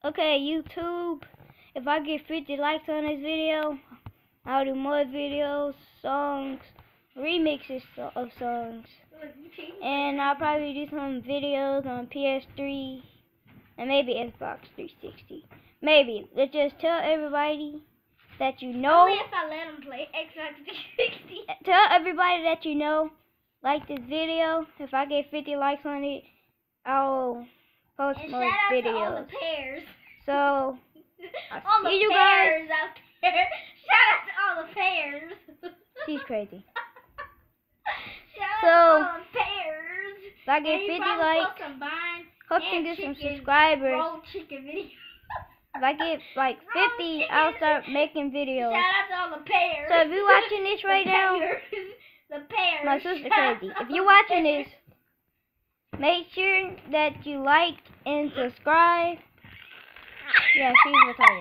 Okay, YouTube, if I get 50 likes on this video, I'll do more videos, songs, remixes of songs. And I'll probably do some videos on PS3 and maybe Xbox 360. Maybe. Let's just tell everybody that you know. Only if I let them play Xbox 360. Tell everybody that you know like this video. If I get 50 likes on it, I'll post and more shout out videos. to all the pairs. So, all the see you pairs guys. out there. Shout out to all the pairs. She's crazy. Shout out to all the pairs. If I get 50 likes, hope to get some subscribers. Chicken video. If I get like 50, I'll start making videos. Shout out to all the pairs. So if you're watching this right now, the pairs. my sister crazy. If you're watching this, make sure that you like and subscribe. Yeah, she's retarded.